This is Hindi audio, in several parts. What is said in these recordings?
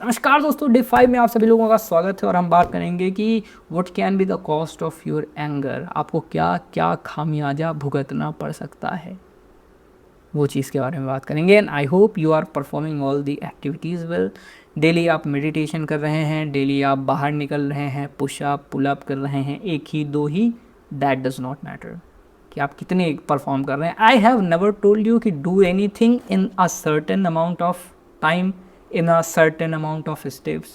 नमस्कार दोस्तों, डे 5 में आप सभी लोगों का स्वागत है और हम बात करेंगे कि what can be the cost of your anger. आपको क्या क्या खामियाजा भुगतना पड़ सकता है, वो चीज़ के बारे में बात करेंगे। And I hope you are performing all the activities well. Daily आप मेडिटेशन कर रहे हैं, डेली आप बाहर निकल रहे हैं, पुशअप पुलअप कर रहे हैं, एक ही दो ही, दैट डज नॉट मैटर कि आप कितने परफॉर्म कर रहे हैं। I have never told you कि do anything in a certain amount of time, in a certain amount of steps.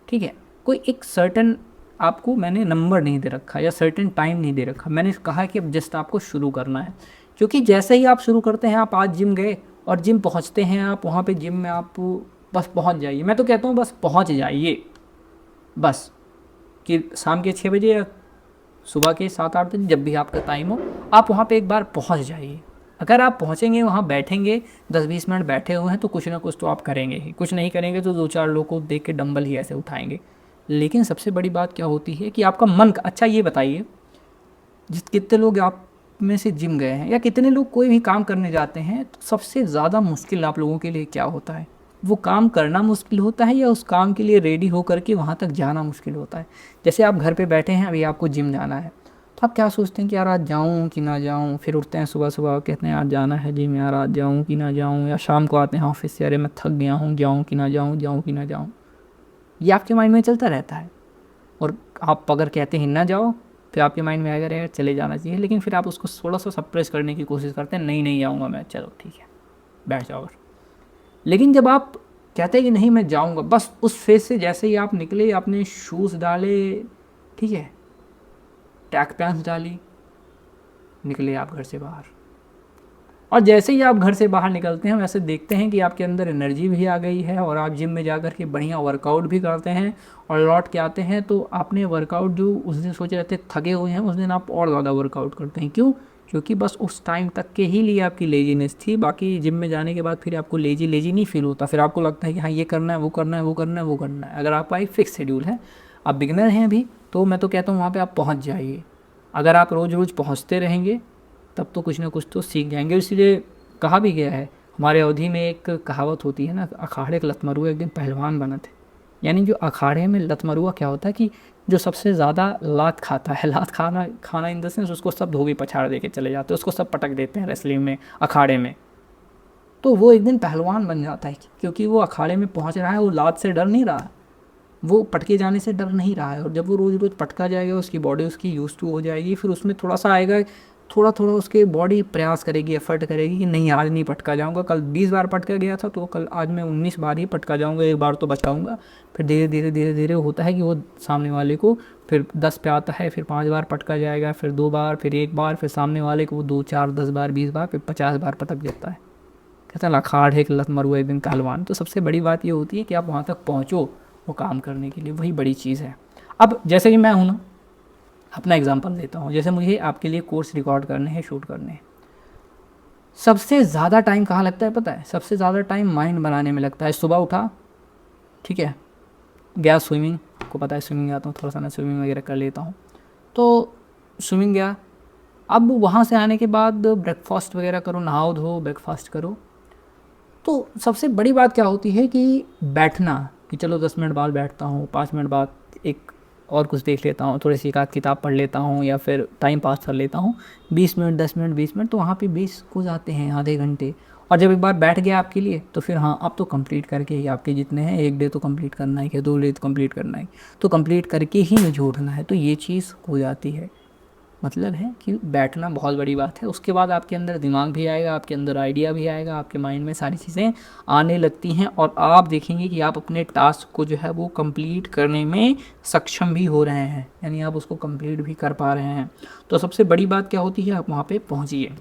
ठीक है, कोई एक सर्टेन आपको मैंने नंबर नहीं दे रखा या सर्टेन टाइम नहीं दे रखा। मैंने कहा कि अब जस्ट आपको शुरू करना है, क्योंकि जैसे ही आप शुरू करते हैं, आप आज जिम गए और जिम पहुंचते हैं, आप वहाँ पे जिम में आप बस पहुंच जाइए। मैं तो कहता हूँ बस पहुंच जाइए, बस कि शाम के 6 बजे या सुबह के 7-8 बजे जब भी आपका टाइम हो, आप वहाँ पे एक बार पहुँच जाइए। अगर आप पहुँचेंगे, वहाँ बैठेंगे, 10-20 मिनट बैठे हुए हैं तो कुछ ना कुछ तो आप करेंगे ही। कुछ नहीं करेंगे तो 2-4 लोगों को देख के डंबल ही ऐसे उठाएंगे। लेकिन सबसे बड़ी बात क्या होती है कि आपका मन अच्छा ये बताइए, कितने लोग आप में से जिम गए हैं या कितने लोग कोई भी काम करने जाते हैं, तो सबसे ज़्यादा मुश्किल आप लोगों के लिए क्या होता है? वो काम करना मुश्किल होता है या उस काम के लिए रेडी होकर के वहाँ तक जाना मुश्किल होता है? जैसे आप घर पे बैठे हैं, अभी आपको जिम जाना है, तो आप क्या सोचते हैं कि यार आज जाऊँ कि ना जाऊँ? फिर उठते हैं सुबह सुबह, कहते हैं यार जाना है जिम, यार आज जाऊँ कि ना जाऊँ? या शाम को आते हैं ऑफिस से, अरे मैं थक गया हूँ, जाऊँ कि ना जाऊँ, जाऊँ कि ना जाऊँ? ये आपके माइंड में चलता रहता है। और आप अगर कहते हैं ना जाओ, फिर आपके माइंड में आएगा यार चले जाना चाहिए, लेकिन फिर आप उसको थोड़ा सा सप्रेस करने की कोशिश करते हैं, नहीं नहीं जाऊँगा मैं, चलो ठीक है बैठ जाओ। लेकिन जब आप कहते हैं कि नहीं मैं जाऊँगा, बस उस फेज से जैसे ही आप निकले, आपने शूज़ डाले, ठीक है, ट्रैक पैंट्स डाली, निकले आप घर से बाहर, और जैसे ही आप घर से बाहर निकलते हैं वैसे देखते हैं कि आपके अंदर एनर्जी भी आ गई है और आप जिम में जाकर के बढ़िया वर्कआउट भी करते हैं और लौट के आते हैं तो आपने वर्कआउट जो उस दिन सोचे रहते थके हुए हैं, उस दिन आप और ज़्यादा वर्कआउट करते हैं। क्यों? क्योंकि बस उस टाइम तक के ही लिए आपकी लेजीनेस थी। बाकी जिम में जाने के बाद फिर आपको लेजी लेजी नहीं फील होता, फिर आपको लगता है कि हाँ ये करना है, वो करना है, वो करना है, वो करना है। अगर आपका एक फिक्स शेड्यूल है, आप बिगनर हैं अभी, तो मैं तो कहता हूँ वहाँ पर आप पहुँच जाइए। अगर आप रोज़ रोज़ पहुँचते रहेंगे तब तो कुछ ना कुछ तो सीख जाएंगे। इसलिए कहा भी गया है, हमारे अवधि में एक कहावत होती है ना, अखाड़े के लतमरुआ एक दिन पहलवान बना थे। यानी जो अखाड़े में लतमरुआ क्या होता है कि जो सबसे ज़्यादा लात खाता है, लात खाना खाना इन द सेंस उसको सब धोबी पछाड़ दे के चले जाते हैं, उसको सब पटक देते हैं रेसलिंग में, अखाड़े में। तो वो एक दिन पहलवान बन जाता है, क्योंकि वो अखाड़े में पहुंच रहा है, वो लात से डर नहीं रहा है, वो पटके जाने से डर नहीं रहा है। और जब वो रोज़ रोज़ पटका जाएगा, उसकी बॉडी उसकी यूज टू हो जाएगी, फिर उसमें थोड़ा सा आएगा, थोड़ा थोड़ा उसके बॉडी प्रयास करेगी, एफर्ट करेगी कि नहीं आज नहीं पटका जाऊंगा, कल 20 बार पटका गया था तो कल आज मैं 19 बार ही पटका जाऊंगा, एक बार तो बचाऊंगा। फिर धीरे धीरे धीरे धीरे होता है कि वो सामने वाले को फिर 10 पे आता है, फिर 5 बार पटका जाएगा, फिर 2 बार, फिर 1 बार, फिर सामने वाले को वो 2 4 10 बार 20 बार फिर 50 बार पटक जाता है। कहता है अखाड़ है कि लत मरुआ एक दिन पहलवान। तो सबसे बड़ी बात ये होती है कि आप वहाँ तक पहुँचो वो काम करने के लिए, वही बड़ी चीज़ है। अब जैसे कि मैं हूँ ना, अपना एग्जांपल देता हूँ, जैसे मुझे आपके लिए कोर्स रिकॉर्ड करने हैं, शूट करने हैं, सबसे ज़्यादा टाइम कहाँ लगता है पता है? सबसे ज़्यादा टाइम माइंड बनाने में लगता है। सुबह उठा, ठीक है, गया स्विमिंग, आपको पता है स्विमिंग आता हूँ, थोड़ा सा मैं स्विमिंग वगैरह कर लेता हूँ, तो स्विमिंग गया। अब वहाँ से आने के बाद ब्रेकफास्ट वगैरह करो, नहाओ धो, ब्रेकफास्ट करो। तो सबसे बड़ी बात क्या होती है कि बैठना, कि चलो 10 मिनट बाद बैठता हूँ, 5 मिनट बाद एक और कुछ देख लेता हूँ, थोड़ी सी एक आध किताब पढ़ लेता हूँ या फिर टाइम पास कर लेता हूँ, 20 मिनट 10 मिनट 20 मिनट, तो वहाँ पे 20 हो जाते हैं, आधे घंटे। और जब एक बार बैठ गया आपके लिए तो फिर हाँ, अब तो कंप्लीट करके ही, आपके जितने हैं, एक डे तो कंप्लीट करना है, 2 डे तो कंप्लीट करना है, तो कंप्लीट करके ही मुझे उठना है। तो ये चीज़ हो जाती है। मतलब है कि बैठना बहुत बड़ी बात है। उसके बाद आपके अंदर दिमाग भी आएगा, आपके अंदर आइडिया भी आएगा, आपके माइंड में सारी चीज़ें आने लगती हैं और आप देखेंगे कि आप अपने टास्क को जो है वो कंप्लीट करने में सक्षम भी हो रहे हैं, यानी आप उसको कंप्लीट भी कर पा रहे हैं। तो सबसे बड़ी बात क्या होती है, आप वहाँ पे पहुँचिए।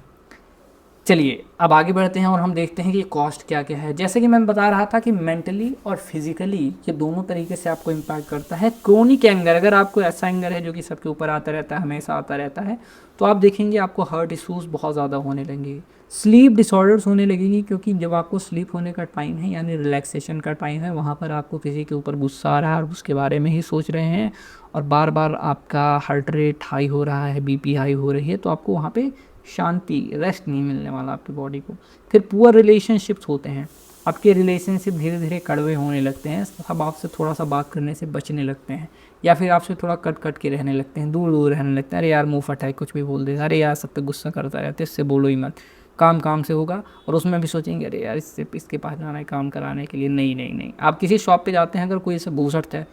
चलिए अब आगे बढ़ते हैं और हम देखते हैं कि कॉस्ट क्या क्या है। जैसे कि मैं बता रहा था कि मेंटली और फिजिकली ये दोनों तरीके से आपको इम्पैक्ट करता है। क्रोनिक एंगर, अगर आपको ऐसा एंगर है जो कि सबके ऊपर आता रहता है, हमेशा आता रहता है, तो आप देखेंगे आपको हार्ट इश्यूज़ बहुत ज़्यादा होने लगेंगे, स्लीप डिसऑर्डर्स होने लगेंगी, क्योंकि जब आपको स्लीप होने का टाइम है, यानी रिलैक्सेशन का टाइम है, वहाँ पर आपको किसी के ऊपर गुस्सा आ रहा है और उसके बारे में ही सोच रहे हैं और बार बार आपका हार्ट रेट हाई हो रहा है, बीपी हाई हो रही है, तो आपको वहाँ पे शांति, रेस्ट नहीं मिलने वाला आपकी बॉडी को। फिर पुअर रिलेशनशिप्स होते हैं, आपके रिलेशनशिप धीरे धीरे कड़वे होने लगते हैं, सब आपसे थोड़ा सा बात करने से बचने लगते हैं, या फिर आपसे थोड़ा कट कट के रहने लगते हैं, दूर दूर रहने लगते हैं। अरे यार मुँह फटा है, कुछ भी बोल देगा, अरे यार सब पे गुस्सा करता रहता है, इससे बोलो ही मत, काम काम से होगा। और उसमें भी सोचेंगे अरे यार इससे इसके पास जाना है काम कराने के लिए। नहीं नहीं नहीं, आप किसी शॉप पे जाते हैं, अगर कोई ऐसे बूसटता है,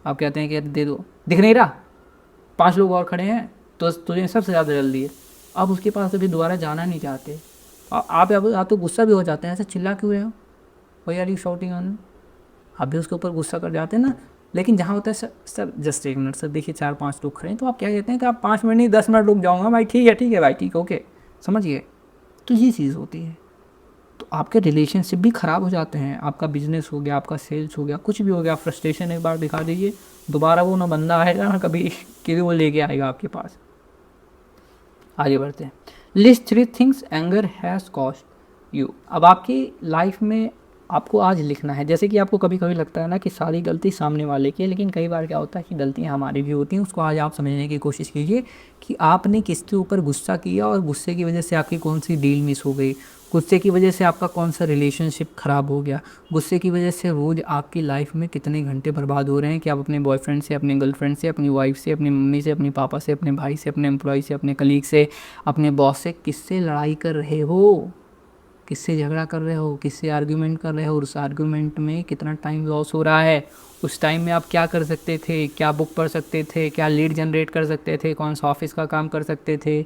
आप कहते हैं कि यार दे दो, दिख नहीं रहा, 5 लोग और खड़े हैं तो तुझे सबसे ज़्यादा जल्दी है, आप उसके पास अभी दोबारा जाना नहीं चाहते। आप तो गुस्सा भी हो जाते हैं, ऐसे चिल्ला क्यों रहे हो, why are you shouting on, आप भी उसके ऊपर गुस्सा कर जाते हैं ना। लेकिन जहाँ होता है sir sir just 1 minute sir, देखिए 4-5 लोग खड़े हैं, तो आप क्या कहते हैं कि आप 5 मिनट नहीं 10 मिनट रुक जाऊँगा भाई, ठीक है भाई, ठीक है, ओके, समझिए। तो ये चीज़ होती है, तो आपके रिलेशनशिप भी ख़राब हो जाते हैं, आपका बिजनेस हो गया, आपका सेल्स हो गया, कुछ भी हो गया, फ्रस्ट्रेशन एक बार दिखा दीजिए, दोबारा वो ना बंदा आएगा ना कभी कि वो लेके आएगा आपके पास। आगे बढ़ते हैं। List 3 things anger has cost you. अब आपकी लाइफ में आपको आज लिखना है, जैसे कि आपको कभी कभी लगता है ना कि सारी गलती सामने वाले की है, लेकिन कई बार क्या होता है कि गलतियाँ हमारी भी होती हैं। उसको आज आप समझने की कोशिश कीजिए कि आपने किसके ऊपर गुस्सा किया और गुस्से की वजह से आपकी कौन सी डील मिस हो गई, गुस्से की वजह से आपका कौन सा रिलेशनशिप ख़राब हो गया, गुस्से की वजह से रोज़ आपकी लाइफ में कितने घंटे बर्बाद हो रहे हैं कि आप अपने बॉयफ्रेंड से, अपने गर्लफ्रेंड से, अपनी वाइफ से, अपनी मम्मी से, अपने पापा से, अपने भाई से, अपने एम्प्लॉय से, अपने कलीग से, अपने बॉस से किससे लड़ाई कर रहे हो, किससे झगड़ा कर रहे हो, किससे आर्ग्यूमेंट कर रहे हो, उस आर्ग्यूमेंट में कितना टाइम लॉस हो रहा है। उस टाइम में आप क्या कर सकते थे, क्या बुक पढ़ सकते थे, क्या लीड जनरेट कर सकते थे, कौन सा ऑफिस का काम कर सकते थे,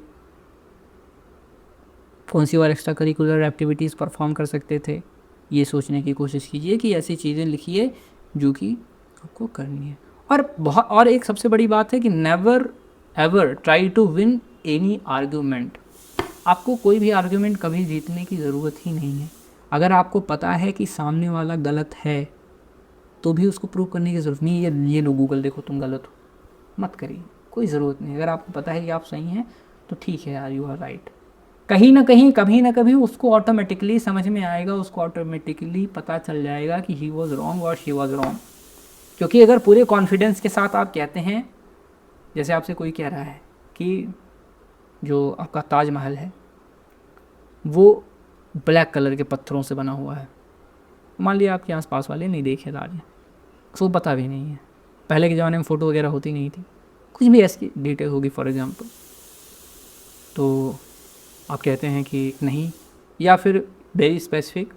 कौन सी और एक्स्ट्रा करिकुलर एक्टिविटीज़ परफॉर्म कर सकते थे। ये सोचने की कोशिश कीजिए कि ऐसी चीज़ें लिखिए जो कि आपको करनी है। और एक सबसे बड़ी बात है कि never ever try to win any argument. आपको कोई भी आर्ग्यूमेंट कभी जीतने की ज़रूरत ही नहीं है। अगर आपको पता है कि सामने वाला गलत है तो भी उसको प्रूव करने की ज़रूरत नहीं है, ये लो गूगल देखो तुम गलत हो, मत करिए, कोई ज़रूरत नहीं। अगर आपको पता है कि आप सही हैं तो ठीक है यार, यू आर राइट। कहीं ना कहीं कभी ना कभी उसको ऑटोमेटिकली समझ में आएगा, उसको ऑटोमेटिकली पता चल जाएगा कि ही वॉज रॉन्ग और शी वॉज रॉन्ग। क्योंकि अगर पूरे कॉन्फिडेंस के साथ आप कहते हैं, जैसे आपसे कोई कह रहा है कि जो आपका ताजमहल है वो ब्लैक कलर के पत्थरों से बना हुआ है, मान लिया आपके आस पास वाले नहीं देखे ताज, उसको पता भी नहीं है, पहले के ज़माने में फ़ोटो वगैरह होती नहीं थी, कुछ भी ऐसी डिटेल होगी फॉर एग्ज़ाम्पल, तो आप कहते हैं कि नहीं, या फिर वेरी स्पेसिफिक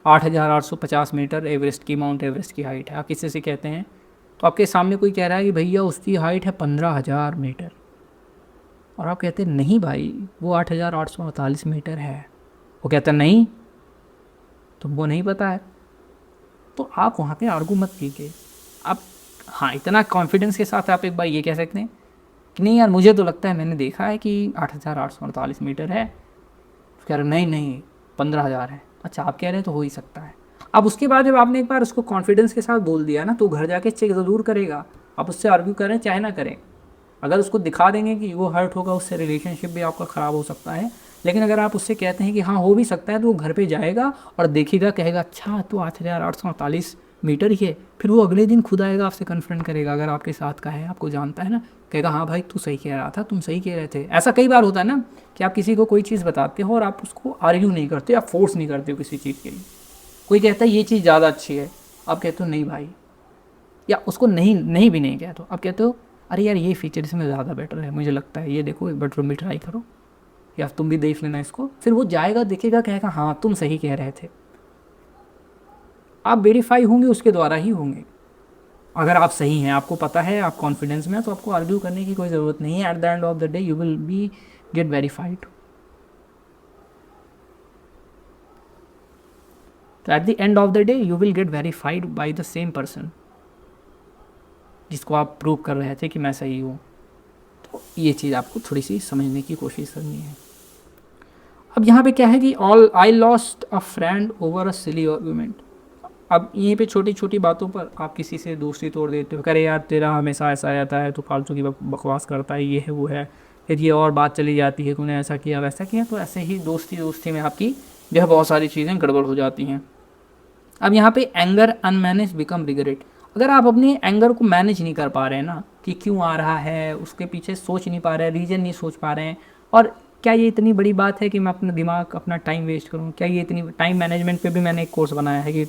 8,850 मीटर एवरेस्ट की, माउंट एवरेस्ट की हाइट है, आप किसी से कहते हैं तो आपके सामने कोई कह रहा है कि भैया उसकी हाइट है 15,000 मीटर, और आप कहते हैं नहीं भाई वो 8,848 मीटर है, वो कहता है नहीं तुमको नहीं पता है, तो आप वहाँ पे आर्गू मत कीजिए। आप हाँ इतना कॉन्फिडेंस के साथ आप एक बार ये कह सकते हैं कि नहीं यार मुझे तो लगता है, मैंने देखा है कि 8,848 मीटर है, कह रहे नहीं 15,000 है, अच्छा आप कह रहे हैं तो हो ही सकता है। अब उसके बाद जब आपने एक बार उसको कॉन्फिडेंस के साथ बोल दिया ना, तो घर जाके चेक ज़रूर करेगा, आप उससे आर्ग्यू करें चाहे ना करें। अगर उसको दिखा देंगे कि वो हर्ट होगा, उससे रिलेशनशिप भी आपका ख़राब हो सकता है। लेकिन अगर आप उससे कहते हैं कि हाँ हो भी सकता है, तो वो घर पे जाएगा और देखेगा, कहेगा अच्छा तो 8,848 मीटर ही है, फिर वो अगले दिन खुद आएगा आपसे कन्फ्रंट करेगा, अगर आपके साथ का है, आपको जानता है ना, कहेगा हाँ भाई तू सही कह रहा था, तुम सही कह रहे थे। ऐसा कई बार होता है ना कि आप किसी को कोई चीज़ बताते हो और आप उसको आर्ग्यू नहीं करते, आप फोर्स नहीं करते हो किसी चीज़ के लिए। कोई कहता है ये चीज़ ज़्यादा अच्छी है, आप कहते हो नहीं भाई, या उसको नहीं भी नहीं कहते हो, आप कहते हो अरे यार ये फीचर इसमें ज़्यादा बेटर है, मुझे लगता है ये देखो एक बार तुम भी ट्राई करो, या तुम भी देख लेना इसको। फिर वो जाएगा देखेगा, कहेगा हाँ तुम सही कह रहे थे। आप वेरीफाई होंगे उसके द्वारा ही होंगे। अगर आप सही हैं, आपको पता है, आप कॉन्फिडेंस में हैं, तो आपको आर्ग्यू करने की कोई ज़रूरत नहीं है। At the end of the day you will be get verified. तो at the end of the day you will get verified by the same person जिसको आप प्रूव कर रहे थे कि मैं सही हूँ। तो ये चीज़ आपको थोड़ी सी समझने की कोशिश करनी है। अब यहाँ पे क्या है कि I lost a friend over a silly argument. अब यहीं पे छोटी छोटी बातों पर आप किसी से दोस्ती तोड़ देते हो, करे यार तेरा हमेशा ऐसा रहता है, तो फालतू की बकवास करता है, ये है वो है, फिर ये और बात चली जाती है, तूने ऐसा किया वैसा किया, तो ऐसे ही दोस्ती में आपकी जो है बहुत सारी चीज़ें गड़बड़ हो जाती हैं। अब यहाँ पे एंगर अनमैनेज बिकम रिग्रेट। अगर आप अपने एंगर को मैनेज नहीं कर पा रहे हैं ना, कि क्यों आ रहा है, उसके पीछे सोच नहीं पा रहे हैं, रीज़न नहीं सोच पा रहे हैं, और क्या ये इतनी बड़ी बात है कि मैं अपना दिमाग अपना टाइम वेस्ट करूँ? क्या ये इतनी टाइम मैनेजमेंट पे भी मैंने एक कोर्स बनाया है कि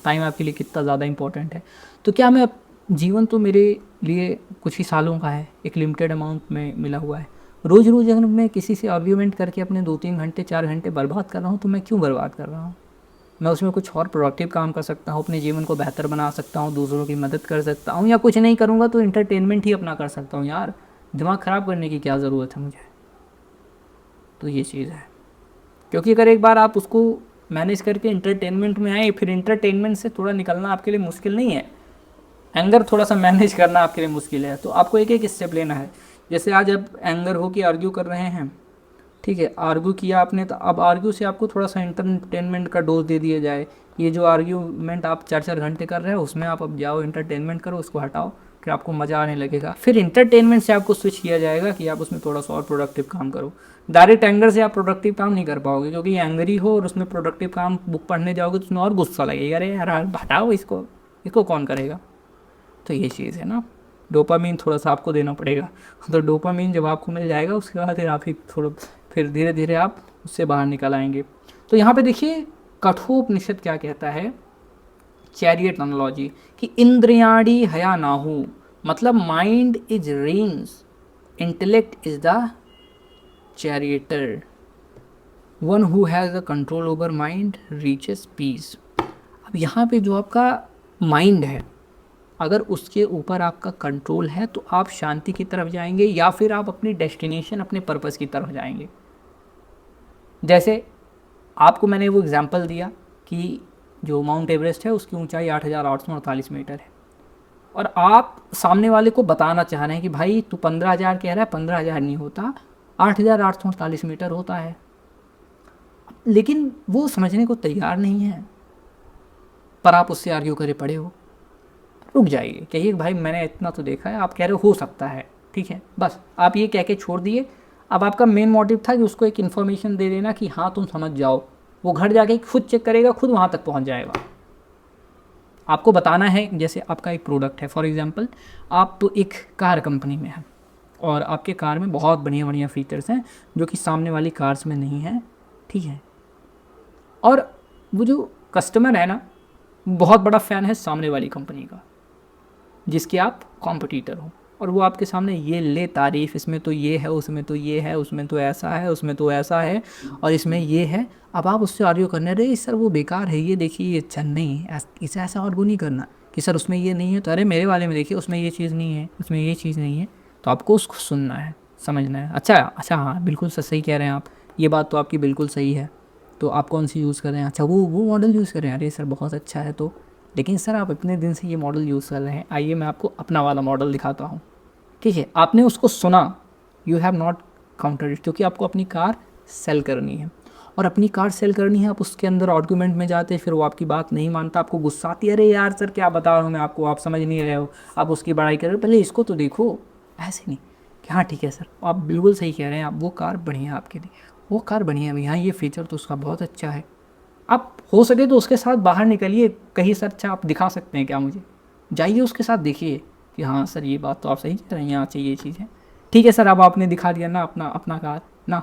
टाइम आपके लिए कितना ज़्यादा इंपॉर्टेंट है। तो क्या मैं जीवन तो मेरे लिए कुछ ही सालों का है, एक लिमिटेड अमाउंट में मिला हुआ है। रोज़ रोज़ अगर मैं किसी से आर्ग्यूमेंट करके अपने 2-3 घंटे 4 घंटे बर्बाद कर रहा हूँ, तो मैं क्यों बर्बाद कर रहा हूँ? मैं उसमें कुछ और प्रोडक्टिव काम कर सकता हूँ, अपने जीवन को बेहतर बना सकता हूँ, दूसरों की मदद कर सकता हूँ, या कुछ नहीं करूँगा तो इंटरटेनमेंट ही अपना कर सकता हूँ। यार दिमाग ख़राब करने की क्या ज़रूरत है मुझे? तो ये चीज़ है, क्योंकि अगर एक बार आप उसको मैनेज करके इंटरटेनमेंट में आए, फिर इंटरटेनमेंट से थोड़ा निकलना आपके लिए मुश्किल नहीं है। एंगर थोड़ा सा मैनेज करना आपके लिए मुश्किल है, तो आपको एक एक स्टेप लेना है। जैसे आज अब एंगर हो कि आर्ग्यू कर रहे हैं, ठीक है, आर्ग्यू किया आपने, तो अब आर्ग्यू से आपको थोड़ा सा इंटरटेनमेंट का डोज दे दिया जाए। ये जो आर्ग्यूमेंट आप 4-4 घंटे कर रहे हो, उसमें आप अब जाओ इंटरटेनमेंट करो, उसको हटाओ, फिर आपको मज़ा आने लगेगा। फिर इंटरटेनमेंट से आपको स्विच किया जाएगा कि आप उसमें थोड़ा सा और प्रोडक्टिव काम करो। डायरेक्ट एंगर से आप प्रोडक्टिव काम नहीं कर पाओगे, क्योंकि एंगरी हो और उसमें प्रोडक्टिव काम बुक पढ़ने जाओगे तो उसमें और गुस्सा लगेगा, अरे यार हटाओ इसको, इसको कौन करेगा? तो ये चीज़ है ना, डोपामीन थोड़ा सा आपको देना पड़ेगा। तो डोपामीन जब आपको मिल जाएगा, उसके बाद फिर आप ही थोड़ा, फिर धीरे धीरे आप उससे बाहर निकल आएंगे। तो यहाँ पे देखिए कठोपनिषद क्या कहता है, चैरियट एनालॉजी, कि इंद्रियाणी हया नाहु, मतलब mind is reins, intellect is the charioteer, one who has the control over mind reaches peace. अब यहाँ पे जो आपका माइंड है, अगर उसके ऊपर आपका कंट्रोल है तो आप शांति की तरफ जाएंगे, या फिर आप अपनी डेस्टिनेशन, अपने पर्पस की तरफ जाएंगे। जैसे आपको मैंने वो एग्जांपल दिया कि जो माउंट एवरेस्ट है उसकी ऊंचाई 8,848 मीटर है, और आप सामने वाले को बताना चाह रहे हैं कि भाई तू 15,000 कह रहा है, 15,000 नहीं होता, 8,848 मीटर होता है। लेकिन वो समझने को तैयार नहीं है, पर आप उससे आर्ग्यू करे पड़े हो। रुक जाइए, कहिए भाई मैंने इतना तो देखा है, आप कह रहे हो सकता है, ठीक है, बस आप ये कह के छोड़ दिए। अब आपका मेन मोटिव था कि उसको एक इन्फॉर्मेशन दे देना कि हाँ तुम समझ जाओ, वो घर जाके खुद चेक करेगा, खुद वहाँ तक पहुँच जाएगा। आपको बताना है, जैसे आपका एक प्रोडक्ट है, फॉर एग्जांपल आप एक कार कंपनी में हैं और आपके कार में बहुत बढ़िया बढ़िया फीचर्स हैं जो कि सामने वाली कार्स में नहीं है, ठीक है, और वो जो कस्टमर है ना, बहुत बड़ा फ़ैन है सामने वाली कंपनी का जिसके आप कॉम्पिटिटर हो, और वो आपके सामने ये ले तारीफ़, इसमें तो ये है, उसमें तो ये है, उसमें तो ऐसा है, उसमें तो ऐसा है, और इसमें ये है। अब आप उससे आर्ग्यू करने रहे, सर वो बेकार है, ये देखिए ये अच्छा नहीं, इसे ऐसा आर्ग्यू नहीं करना कि सर उसमें ये नहीं है, तो अरे मेरे वाले में देखिए उसमें ये चीज़ नहीं है, उसमें ये चीज़ नहीं है। तो आपको उसको सुनना है, समझना है, अच्छा अच्छा हाँ बिल्कुल सही कह रहे हैं आप, ये बात तो आपकी बिल्कुल सही है, तो आप कौन सी यूज़ कर रहे हैं? अच्छा वो मॉडल यूज़ कर रहे हैं, अरे सर बहुत अच्छा है, तो लेकिन सर आप इतने दिन से ये मॉडल यूज़ कर रहे हैं, आइए मैं आपको अपना वाला मॉडल दिखाता हूँ, ठीक है। आपने उसको सुना, you have not counter it, क्योंकि आपको अपनी कार सेल करनी है, और अपनी कार सेल करनी है, आप उसके अंदर आर्गूमेंट में जाते, फिर वो आपकी बात नहीं मानता, आपको गुस्सा आती है, अरे यार सर क्या बता रहा हूँ मैं आपको, आप समझ नहीं रहे हो, आप उसकी बड़ाई कर रहे हो, पहले इसको तो देखो, ऐसे नहीं कि हाँ ठीक है सर आप बिल्कुल सही कह रहे हैं, आप वो कार बढ़िया है आपके लिए, वो कार बढ़िया है भैया, ये फीचर तो उसका बहुत अच्छा है। आप हो सके तो उसके साथ बाहर निकलिए, कहीं सर अच्छा आप दिखा सकते हैं क्या मुझे, जाइए उसके साथ देखिए कि हाँ सर ये बात तो आप सही कह रहे हैं, यहाँ चाहिए ये चीज़ है, ठीक है सर। अब आपने दिखा दिया ना अपना अपना कार ना,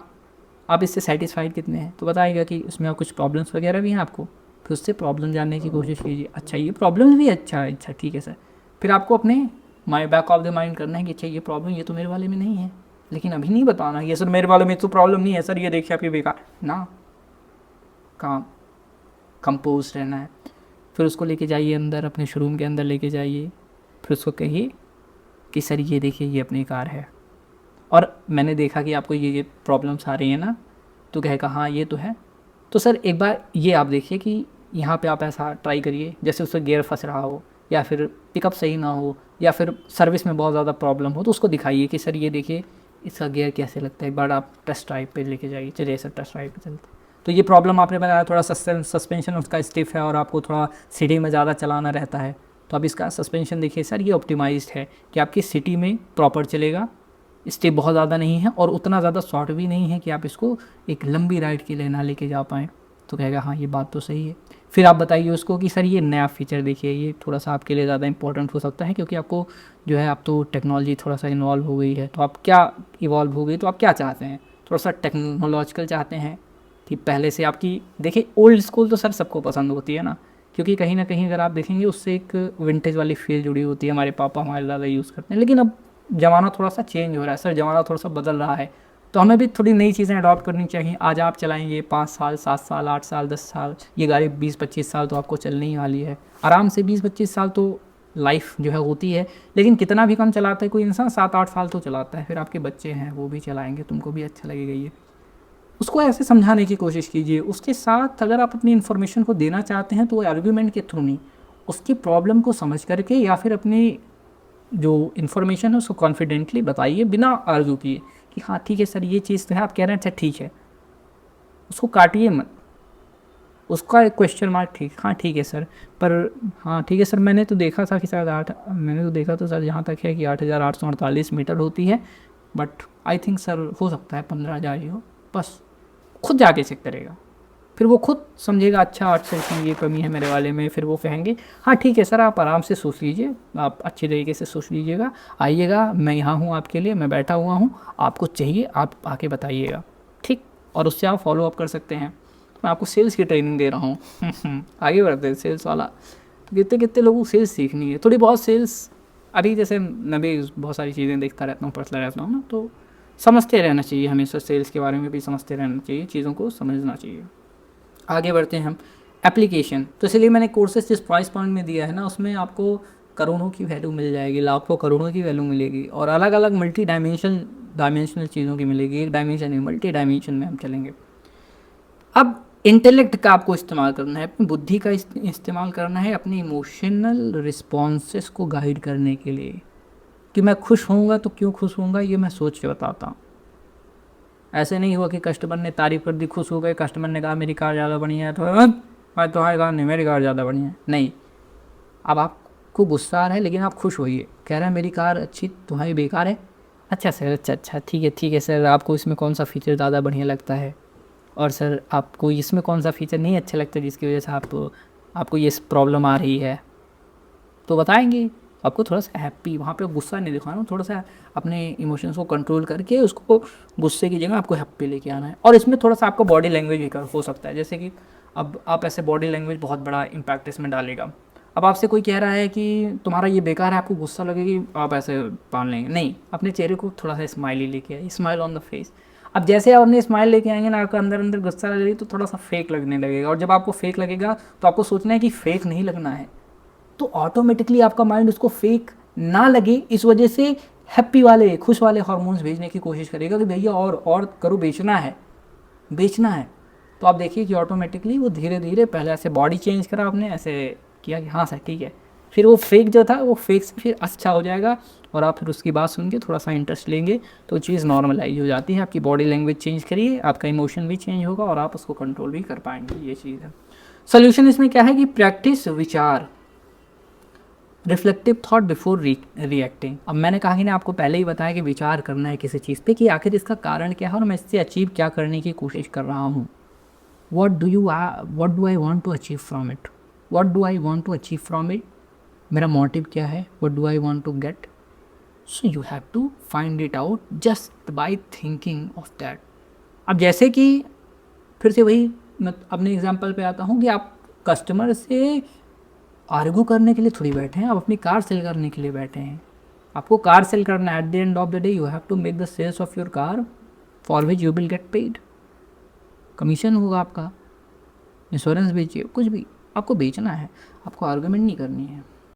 आप इससे सेटिस्फाइड कितने हैं, तो बताइएगा कि उसमें आप कुछ प्रॉब्लम्स वगैरह भी हैं आपको, फिर उससे प्रॉब्लम जानने की कोशिश कीजिए, अच्छा ये प्रॉब्लम भी अच्छा है, अच्छा ठीक है सर। फिर आपको अपने बैक ऑफ द माइंड करना है कि अच्छा ये प्रॉब्लम ये तो मेरे वाले में नहीं है, लेकिन अभी नहीं बताना ये सर मेरे वाले में तो प्रॉब्लम नहीं है सर, ये देखिए आप ये बेकार ना, काम कंपोज रहना है। फिर उसको लेके जाइए अंदर, अपने शोरूम के अंदर लेके जाइए, फिर उसको कहिए कि सर ये देखिए ये अपनी कार है, और मैंने देखा कि आपको ये प्रॉब्लम्स आ रही हैं ना, तो कहेगा हाँ ये तो है, तो सर एक बार ये आप देखिए कि यहाँ पे आप ऐसा ट्राई करिए, जैसे उससे गियर फंस रहा हो, या फिर पिकअप सही ना हो, या फिर सर्विस में बहुत ज़्यादा प्रॉब्लम हो, तो उसको दिखाइए कि सर ये देखिए इसका गियर कैसे लगता है, एक बार आप टेस्ट ड्राइव पे लेके जाइए, चलिए सर टेस्ट ड्राइव पे चलते। तो ये प्रॉब्लम आपने बताया, थोड़ा सस्पेंशन उसका स्टिफ है और आपको थोड़ा सिटी में ज़्यादा चलाना रहता है, तो आप इसका सस्पेंशन देखिए सर ये ऑप्टिमाइज्ड है कि आपकी सिटी में प्रॉपर चलेगा, स्टिफ बहुत ज़्यादा नहीं है और उतना ज़्यादा शॉर्ट भी नहीं है कि आप इसको एक लंबी राइड के लिए ना लेके जा पाएँ। तो कहेगा हाँ ये बात तो सही है। फिर आप बताइए उसको कि सर ये नया फीचर देखिए, ये थोड़ा सा आपके लिए ज़्यादा इंपॉर्टेंट हो सकता है, क्योंकि आपको जो है आप तो टेक्नोलॉजी थोड़ा सा इन्वॉल्व हो गई है, तो आप क्या इवॉल्व हो गई, तो आप क्या चाहते हैं, थोड़ा सा टेक्नोलॉजिकल चाहते हैं कि पहले से आपकी, देखिए ओल्ड स्कूल तो सर सबको पसंद होती है ना, क्योंकि कहीं ना कहीं अगर आप देखेंगे उससे एक विंटेज वाली फील जुड़ी होती है, हमारे पापा हमारे दादा यूज़ करते हैं। लेकिन अब ज़माना थोड़ा सा चेंज हो रहा है सर, ज़माना थोड़ा सा बदल रहा है, तो हमें भी थोड़ी नई चीज़ें अडॉप्ट करनी चाहिए। आज आप चलाएंगे 5 साल 7 साल 8 साल 10 साल, ये गाड़ी 20-25 साल तो आपको चलने ही वाली है आराम से। 20-25 साल तो लाइफ जो है होती है, लेकिन कितना भी कम चलाता है कोई इंसान, 7-8 साल तो चलाता है, फिर आपके बच्चे हैं वो भी चलाएंगे, तुमको भी अच्छा लगेगा ये। उसको ऐसे समझाने की कोशिश कीजिए। उसके साथ अगर आप अपनी इन्फॉर्मेशन को देना चाहते हैं तो वो आर्ग्यूमेंट के थ्रू नहीं, उसकी प्रॉब्लम को समझ करके या फिर अपनी जो इन्फॉर्मेशन है उसको कॉन्फिडेंटली बताइए बिना आर्ग्यू किए कि हाँ ठीक है सर ये चीज़ तो है, आप कह रहे हैं अच्छा ठीक है, उसको काटिए मत, उसका एक क्वेश्चन मार्क ठीक, हाँ ठीक है सर, पर हाँ ठीक है सर मैंने तो देखा था कि शायद मैंने तो देखा तो सर जहाँ तक है कि 8,848 मीटर होती है, बट आई थिंक सर हो सकता है 15,000 ही हो। बस खुद जाके चेक करेगा, फिर वो खुद समझेगा अच्छा 800 इसमें ये कमी है मेरे वाले में, फिर वो कहेंगे हाँ ठीक है सर आप आराम से सोच लीजिए, आप अच्छी तरीके से सोच लीजिएगा, आइएगा मैं यहाँ हूँ आपके लिए, मैं बैठा हुआ हूँ, आपको चाहिए आप आके बताइएगा, ठीक। और उससे आप फॉलो अप कर सकते हैं। मैं आपको सेल्स की ट्रेनिंग दे रहा हूँ आगे बढ़ते हैं सेल्स वाला। तो कितने कितने लोगों को सेल्स सीखनी है, थोड़ी बहुत सेल्स। अभी जैसे मैं भी बहुत सारी चीज़ें देखता रहता हूँ, पढ़ता रहता हूँ ना, तो समझते रहना चाहिए, हमेशा सेल्स के बारे में भी समझते रहना चाहिए, चीज़ों को समझना चाहिए। आगे बढ़ते हैं हम एप्लीकेशन। तो इसलिए मैंने कोर्सेज जिस प्राइस पॉइंट में दिया है ना उसमें आपको करोड़ों की वैल्यू मिल जाएगी, लाखों करोड़ों की वैल्यू मिलेगी, और अलग अलग मल्टी डायमेंशनल चीज़ों की मिलेगी, एक डायमेंशन नहीं मल्टी डायमेंशन में हम चलेंगे। अब इंटेलेक्ट का आपको इस्तेमाल करना है, अपनी बुद्धि का इस्तेमाल करना है अपनी इमोशनल रिस्पॉन्सेस को गाइड करने के लिए, कि मैं खुश होऊंगा तो क्यों खुश होऊंगा ये मैं सोच के बताता हूँ। ऐसे नहीं हुआ कि कस्टमर ने तारीफ़ कर दी, खुश हो गए, कस्टमर ने कहा मेरी कार ज़्यादा बढ़िया है तो मैं तुम्हारी कार नहीं, मेरी कार ज़्यादा बढ़िया है, नहीं। अब आपको गुस्सा आ रहा है लेकिन आप खुश होइए, कह रहे हैं मेरी कार अच्छी तुम्हारी बेकार है, अच्छा सर अच्छा ठीक है सर, आपको इसमें कौन सा फ़ीचर ज़्यादा बढ़िया लगता है, और सर आपको इसमें कौन सा फ़ीचर नहीं अच्छा लगता जिसकी वजह से आपको ये प्रॉब्लम आ रही है, तो बताएंगे आपको। थोड़ा सा हैप्पी, वहाँ पे गुस्सा नहीं दिखाना, थोड़ा सा अपने इमोशंस को कंट्रोल करके उसको गुस्से की जगह आपको हैप्पी लेके आना है। और इसमें थोड़ा सा आपका बॉडी लैंग्वेज भी हो सकता है, जैसे कि अब आप ऐसे बॉडी लैंग्वेज बहुत बड़ा इम्पैक्ट इसमें डालेगा। अब आपसे कोई कह रहा है कि तुम्हारा ये बेकार है, आपको गुस्सा लगेगी, आप ऐसे पाल लेंगे, नहीं, अपने चेहरे को थोड़ा सा स्माइली लेके आइए, स्माइल ऑन द फेस। अब जैसे आप अपने स्माइल लेके आएंगे ना, आपका अंदर अंदर गुस्सा लगेगी तो थोड़ा सा फेक लगने लगेगा, और जब आपको फेक लगेगा तो आपको सोचना है कि फेक नहीं लगना है, तो ऑटोमेटिकली आपका माइंड उसको फेक ना लगे इस वजह से हैप्पी वाले खुश वाले हार्मोन्स भेजने की कोशिश करेगा कि भैया और करो, बेचना है। तो आप देखिए कि ऑटोमेटिकली वो धीरे धीरे पहले ऐसे बॉडी चेंज करा आपने, ऐसे किया कि हाँ सर ठीक है, फिर वो फेक जो था वो फेक से फिर अच्छा हो जाएगा, और आप फिर उसकी बात सुन के थोड़ा सा इंटरेस्ट लेंगे तो चीज़ नॉर्मलाइज हो जाती है। आपकी बॉडी लैंग्वेज चेंज करिए, आपका इमोशन भी चेंज होगा और आप उसको कंट्रोल भी कर पाएंगे, ये चीज़ है। सोल्यूशन इसमें क्या है कि प्रैक्टिस विचार, रिफ्लेक्टिव थॉट बिफोर रिएक्टिंग। अब मैंने कहा कि ना आपको पहले ही बताया कि विचार करना है किसी चीज़ पे कि आखिर इसका कारण क्या है और मैं इससे अचीव क्या करने की कोशिश कर रहा हूँ। what do I want to achieve from it, what do I want to achieve from it, मेरा मोटिव क्या है, what do I want to get, so you have to find it out just by thinking of that। अब जैसे कि फिर से वही मैं अपने एग्जांपल पे आता हूँ कि आप कस्टमर से आर्ग्यू करने के लिए थोड़ी बैठे हैं, आप अपनी कार सेल करने के लिए बैठे हैं, आपको कार सेल करना है। At the end of the day you have to make the sales of your car for which you will get paid, commission होगा आपका, इंश्योरेंस बेचिए, कुछ भी आपको बेचना है, आपको आर्गुमेंट नहीं करनी है।